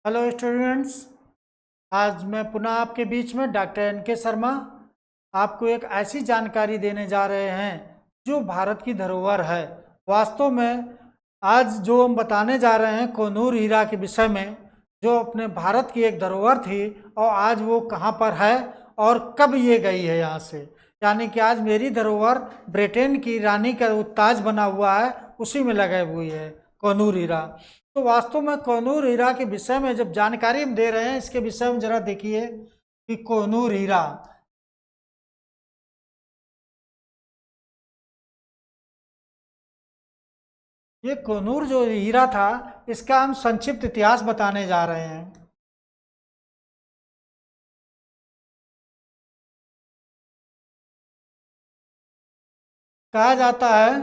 Hello students. आज मैं पुनः आपके बीच में डॉक्टर एन.के. शर्मा आपको एक ऐसी जानकारी देने जा रहे हैं जो भारत की धरोहर है। वास्तव में आज जो हम बताने जा रहे हैं कोहिनूर हीरा के विषय में, जो अपने भारत की एक धरोहर थी और आज वो कहाँ पर है और कब ये गई है यहाँ से। यानी कि आज मेरी धरोहर ब्रिटेन की रानी का ताज बना हुआ है, उसी में लगे हुई है कोहिनूर हीरा। तो वास्तव में कोहिनूर हीरा के विषय में जब जानकारी हम दे रहे हैं, इसके विषय में जरा देखिए कि कोहिनूर हीरा, ये कोहिनूर जो हीरा था, इसका हम संक्षिप्त इतिहास बताने जा रहे हैं। कहा जाता है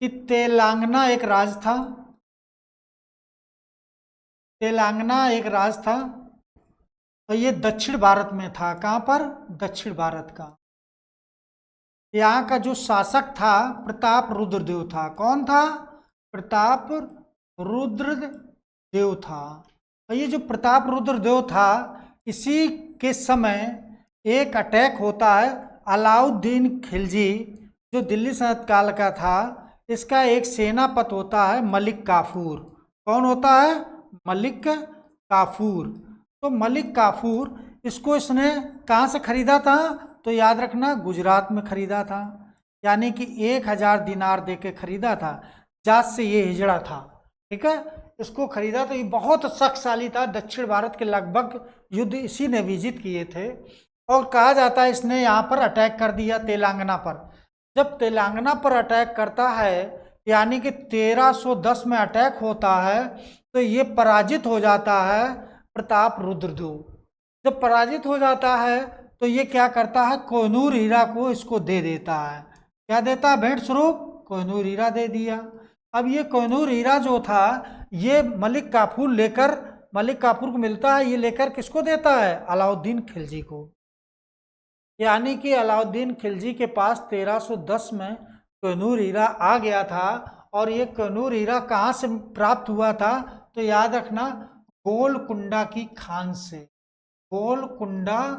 कि तेलंगाना एक राज था। तेलंगाना एक राज था और ये दक्षिण भारत में था। कहाँ पर? दक्षिण भारत का। यहाँ का जो शासक था प्रताप रुद्रदेव था। कौन था? प्रताप रुद्रदेव था। और ये जो प्रताप रुद्रदेव था, इसी के समय एक अटैक होता है। अलाउद्दीन खिलजी जो दिल्ली सल्तनत काल का था, इसका एक सेनापति होता है मलिक काफूर। कौन होता है? मलिक काफूर। तो मलिक काफूर, इसको इसने कहाँ से खरीदा था? तो याद रखना, गुजरात में खरीदा था। यानी कि 1000 दिनार दे के खरीदा था। जात से ये हिजड़ा था। ठीक है, इसको खरीदा। तो ये बहुत शक्तिशाली था। दक्षिण भारत के लगभग युद्ध इसी ने विजित किए थे। और कहा जाता है इसने यहाँ पर अटैक कर दिया तेलंगाना पर। जब तेलंगाना पर अटैक करता है, यानी कि 1310 में अटैक होता है, तो ये पराजित हो जाता है प्रताप रुद्रदेव। जब पराजित हो जाता है तो ये क्या करता है, कोहिनूर हीरा को इसको दे देता है। क्या देता है? भेंट स्वरूप कोहिनूर हीरा दे दिया। अब ये कोहिनूर हीरा जो था, ये मलिक काफूर को मिलता है। ये लेकर किसको देता है? अलाउद्दीन खिलजी को। यानी कि अलाउद्दीन खिलजी के पास 1310 में कोहिनूर हीरा आ गया था। और ये कोहिनूर हीरा कहाँ से प्राप्त हुआ था? तो याद रखना, गोलकुंडा की खान से। गोलकुंडा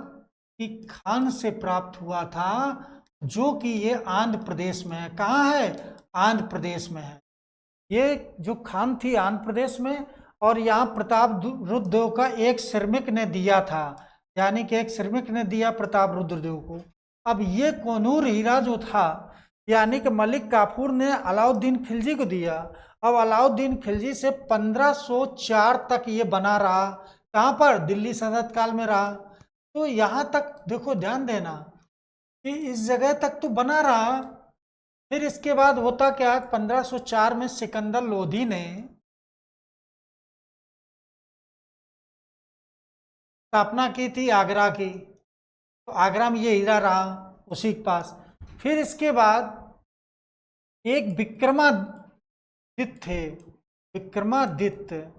की खान से प्राप्त हुआ था, जो कि ये आंध्र प्रदेश में है। कहाँ है? आंध्र प्रदेश में है। ये जो खान थी आंध्र प्रदेश में। और यहाँ प्रताप रुद्रदेव का एक श्रमिक ने दिया था। यानी कि एक श्रमिक ने दिया प्रताप रुद्रदेव को। अब ये कोहिनूर हीरा जो था, यानी कि मलिक काफूर ने अलाउद्दीन खिलजी को दिया। अब अलाउद्दीन खिलजी से 1504 तक ये बना रहा। कहाँ पर? दिल्ली सल्तनत काल में रहा। तो यहाँ तक देखो, ध्यान देना कि इस जगह तक तो बना रहा। फिर इसके बाद होता क्या, 1504 में सिकंदर लोधी ने स्थापना की थी आगरा की। तो आगरा में ये हीरा रहा उसी के पास। फिर इसके बाद एक विक्रमादित्य थे। विक्रमादित्य,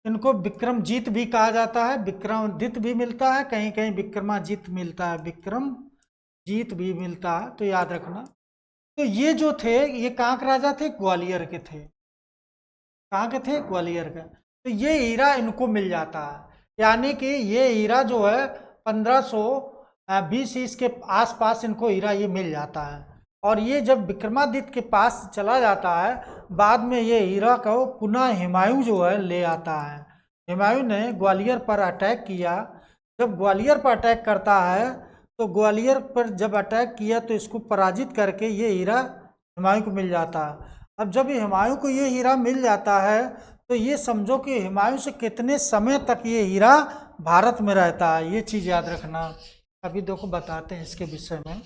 इनको विक्रमजीत भी कहा जाता है। विक्रमादित्य भी मिलता है, कहीं कहीं विक्रमाजीत मिलता है, विक्रमजीत भी मिलता है, तो याद रखना। तो ये जो थे, ये कहाँ के राजा थे? ग्वालियर के थे। कहाँ के थे? ग्वालियर के। तो ये हीरा इनको मिल जाता है। यानी कि ये हीरा जो है 1520 इसके आसपास इनको हीरा ये मिल जाता है। और ये जब विक्रमादित्य के पास चला जाता है, बाद में ये हीरा को पुनः हुमायूं जो है ले आता है। हुमायूं ने ग्वालियर पर अटैक किया। जब ग्वालियर पर अटैक करता है, तो ग्वालियर पर जब अटैक किया तो इसको पराजित करके ये हीरा हुमायूं को मिल जाता है। अब जब हुमायूं को ये हीरा मिल जाता है, तो ये समझो कि हुमायूं से कितने समय तक ये हीरा भारत में रहता है, ये चीज़ याद रखना। अभी देखो बताते हैं इसके विषय में।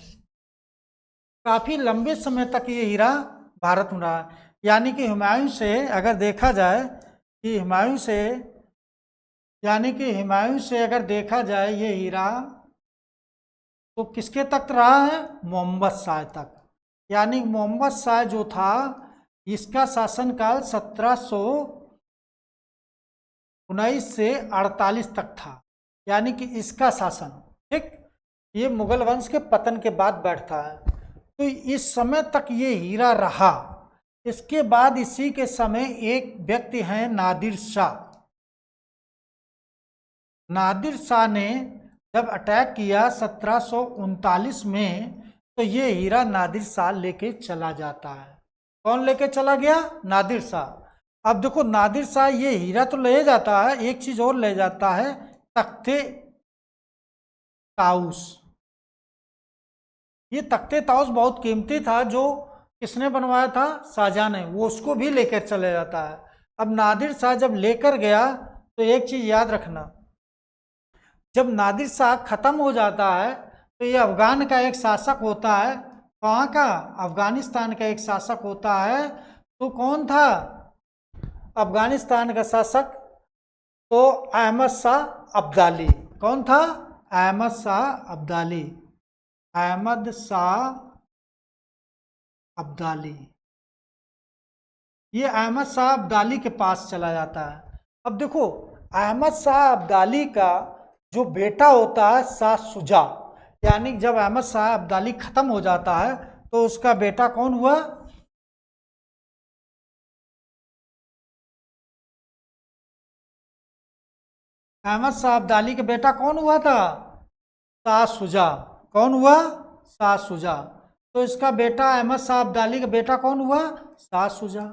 काफ़ी लंबे समय तक ये हीरा भारत में रहा। यानी कि हुमायूं से अगर देखा जाए कि हुमायूं से यानी कि हुमायूं से अगर देखा जाए ये हीरा, तो किसके तक रहा है? मोहम्मद शाह तक। यानी मोहम्मद शाह जो था, इसका शासनकाल 1719 से 48 तक था। यानी कि इसका शासन, ठीक, ये मुगल वंश के पतन के बाद बैठता है। तो इस समय तक ये हीरा रहा। इसके बाद इसी के समय एक व्यक्ति हैं नादिर शाह। नादिर शाह ने जब अटैक किया 1739 में, तो ये हीरा नादिर शाह लेके चला जाता है। कौन लेके चला गया? नादिर शाह। अब देखो नादिर शाह ये हीरा तो ले जाता है, एक चीज और ले जाता है, तख्ते ताउस। ये तख्ते ताउस बहुत कीमती था, जो किसने बनवाया था? शाहजहां ने। वो उसको भी लेकर चले जाता है। अब नादिर शाह जब लेकर गया, तो एक चीज याद रखना, जब नादिर शाह खत्म हो जाता है, तो ये अफगान का एक शासक होता है। कहाँ का? अफगानिस्तान का एक शासक होता है। तो कौन था अफगानिस्तान का शासक? तो अहमद शाह अब्दाली। कौन था? अहमद शाह अब्दाली। अहमद शाह अब्दाली। ये अहमद शाह अब्दाली के पास चला जाता है। अब देखो अहमद शाह अब्दाली का जो बेटा होता है शाह शुजा, यानी जब अहमद शाह अब्दाली खत्म हो जाता है, तो उसका बेटा कौन हुआ? अहमद शाह अब्दाली का बेटा कौन हुआ था? शाह शुजा। कौन हुआ? शाह शुजा। तो इसका बेटा अहमद शाह अब्दाली का बेटा कौन हुआ? शाह शुजा।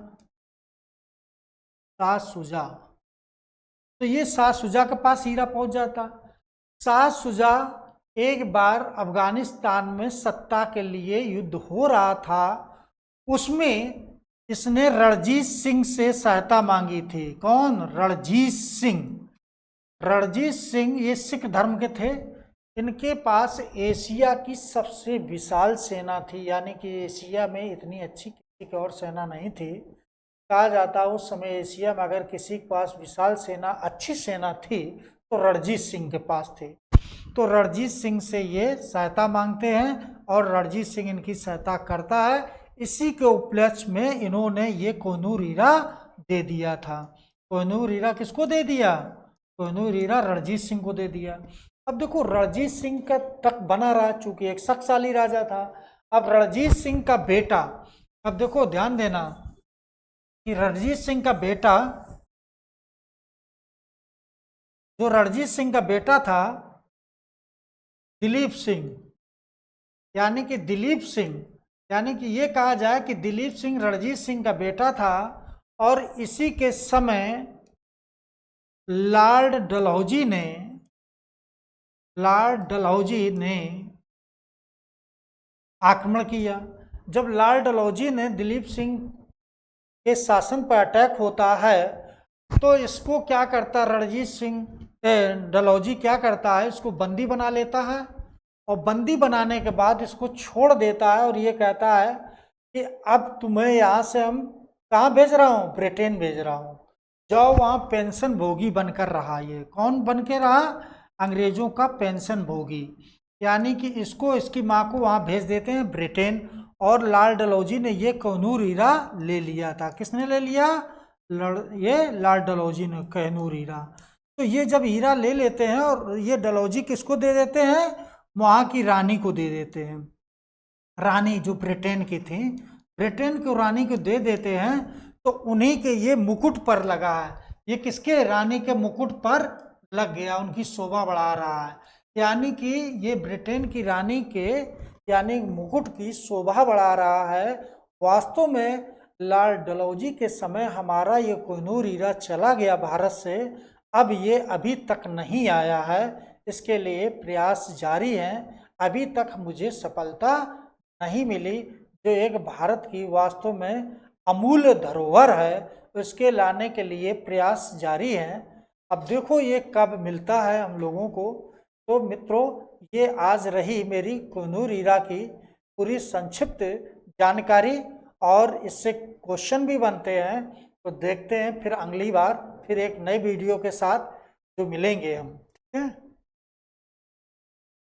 शाह शुजा। तो ये शाह शुजा के पास हीरा पहुंच जाता। शाह शुजा एक बार अफगानिस्तान में सत्ता के लिए युद्ध हो रहा था, उसमें इसने रणजीत सिंह से सहायता मांगी थी। कौन? रणजीत सिंह। रणजीत सिंह ये सिख धर्म के थे। इनके पास एशिया की सबसे विशाल सेना थी, यानी कि एशिया में इतनी अच्छी किसी की और सेना नहीं थी। कहा जाता उस समय एशिया में अगर किसी के पास विशाल सेना, अच्छी सेना थी, तो रणजीत सिंह के पास थी। तो रणजीत सिंह से ये सहायता मांगते हैं, और रणजीत सिंह इनकी सहायता करता है। इसी के उपलक्ष्य में इन्होंने ये कोहिनूर हीरा दे दिया था। कोहिनूर हीरा किसको दे दिया? कोहिनूर हीरा रणजीत सिंह को दे दिया। अब देखो रणजीत सिंह का तक बना रहा, चूंकि एक शक्तिशाली राजा था। अब रणजीत सिंह का बेटा, अब देखो ध्यान देना कि रणजीत सिंह का बेटा, जो रणजीत सिंह का बेटा था दिलीप सिंह, यानी कि दिलीप सिंह, यानी कि ये कहा जाए कि दिलीप सिंह रणजीत सिंह का बेटा था। और इसी के समय लॉर्ड डलहौजी ने आक्रमण किया। जब लॉर्ड डलहौजी ने दिलीप सिंह के शासन पर अटैक होता है, तो इसको क्या करता रणजीत सिंह, डलहौजी क्या करता है, इसको बंदी बना लेता है। और बंदी बनाने के बाद इसको छोड़ देता है, और ये कहता है कि अब तुम्हें यहाँ से हम कहाँ भेज रहा हूँ? ब्रिटेन भेज रहा हूँ। जाओ वहाँ पेंशन भोगी बनकर रहा। ये कौन बन के रहा? अंग्रेजों का पेंशन भोगी। यानी कि इसको, इसकी माँ को वहाँ भेज देते हैं ब्रिटेन। और लॉर्ड डलहौजी ने ये कोहिनूर हीरा ले लिया था। किसने ले लिया? ये लॉर्ड डलहौजी ने कोहिनूर हीरा। तो ये जब हीरा ले लेते हैं, और ये डलहौजी किसको दे देते हैं? वहाँ की रानी को दे देते हैं। रानी जो ब्रिटेन की थी, ब्रिटेन की रानी को दे देते हैं। तो उन्हीं के ये मुकुट पर लगा है। ये किसके? रानी के मुकुट पर लग गया, उनकी शोभा बढ़ा रहा है। यानी कि ये ब्रिटेन की रानी के, यानी मुकुट की शोभा बढ़ा रहा है। वास्तव में लॉर्ड डलहौजी के समय हमारा ये कोहिनूर हीरा चला गया भारत से। अब ये अभी तक नहीं आया है, इसके लिए प्रयास जारी हैं। अभी तक मुझे सफलता नहीं मिली, जो एक भारत की वास्तव में अमूल्य धरोहर है, उसके लाने के लिए प्रयास जारी हैं। अब देखो ये कब मिलता है हम लोगों को। तो मित्रों, ये आज रही मेरी कोहिनूर हीरा की पूरी संक्षिप्त जानकारी, और इससे क्वेश्चन भी बनते हैं। तो देखते हैं फिर अगली बार फिर एक नई वीडियो के साथ जो मिलेंगे हम। ठीक है।